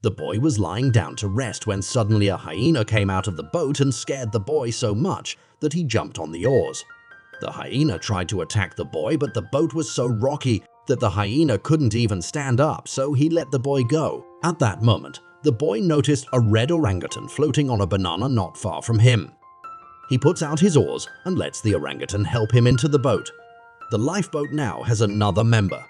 The boy was lying down to rest when suddenly a hyena came out of the boat and scared the boy so much that he jumped on the oars. The hyena tried to attack the boy, but the boat was so rocky that the hyena couldn't even stand up, so he let the boy go. At that moment, the boy noticed a red orangutan floating on a banana not far from him. He puts out his oars and lets the orangutan help him into the boat. The lifeboat now has another member.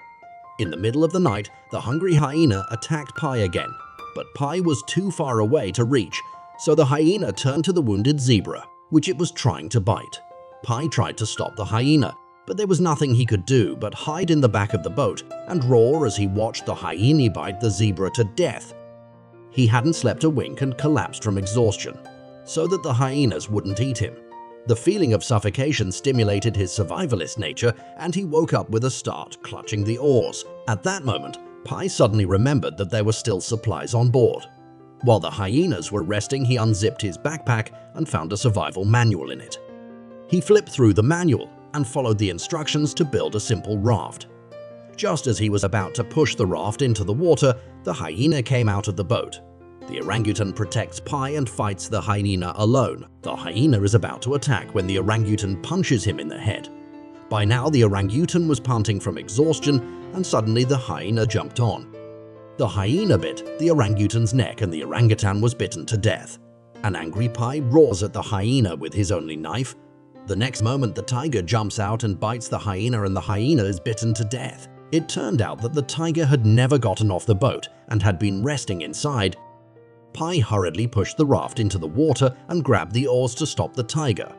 In the middle of the night, the hungry hyena attacked Pi again, but Pi was too far away to reach, so the hyena turned to the wounded zebra, which it was trying to bite. Pi tried to stop the hyena, but there was nothing he could do but hide in the back of the boat and roar as he watched the hyena bite the zebra to death. He hadn't slept a wink and collapsed from exhaustion, so that the hyenas wouldn't eat him. The feeling of suffocation stimulated his survivalist nature, and he woke up with a start, clutching the oars. At that moment, Pi suddenly remembered that there were still supplies on board. While the hyenas were resting, he unzipped his backpack and found a survival manual in it. He flipped through the manual and followed the instructions to build a simple raft. Just as he was about to push the raft into the water, the hyena came out of the boat. The orangutan protects Pi and fights the hyena alone. The hyena is about to attack when the orangutan punches him in the head. By now, the orangutan was panting from exhaustion, and suddenly the hyena jumped on. The hyena bit the orangutan's neck, and the orangutan was bitten to death. An angry Pi roars at the hyena with his only knife. The next moment, the tiger jumps out and bites the hyena, and the hyena is bitten to death. It turned out that the tiger had never gotten off the boat and had been resting inside. Pi hurriedly pushed the raft into the water and grabbed the oars to stop the tiger.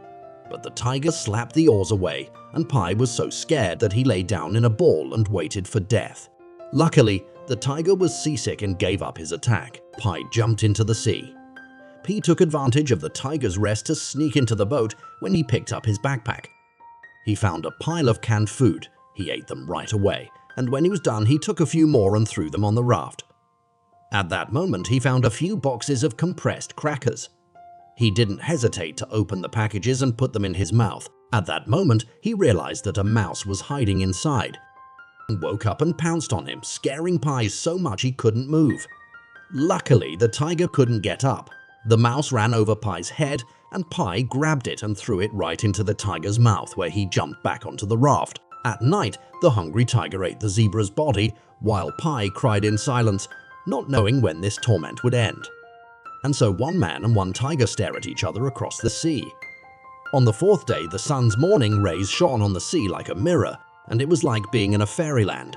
But the tiger slapped the oars away, and Pi was so scared that he lay down in a ball and waited for death. Luckily, the tiger was seasick and gave up his attack. Pi jumped into the sea. Pi took advantage of the tiger's rest to sneak into the boat when he picked up his backpack. He found a pile of canned food. He ate them right away, and when he was done, he took a few more and threw them on the raft. At that moment, he found a few boxes of compressed crackers. He didn't hesitate to open the packages and put them in his mouth. At that moment, he realized that a mouse was hiding inside. He woke up and pounced on him, scaring Pi so much he couldn't move. Luckily, the tiger couldn't get up. The mouse ran over Pi's head, and Pi grabbed it and threw it right into the tiger's mouth, where he jumped back onto the raft. At night, the hungry tiger ate the zebra's body, while Pi cried in silence, not knowing when this torment would end. And so one man and one tiger stare at each other across the sea. On the fourth day, the sun's morning rays shone on the sea like a mirror, and it was like being in a fairyland.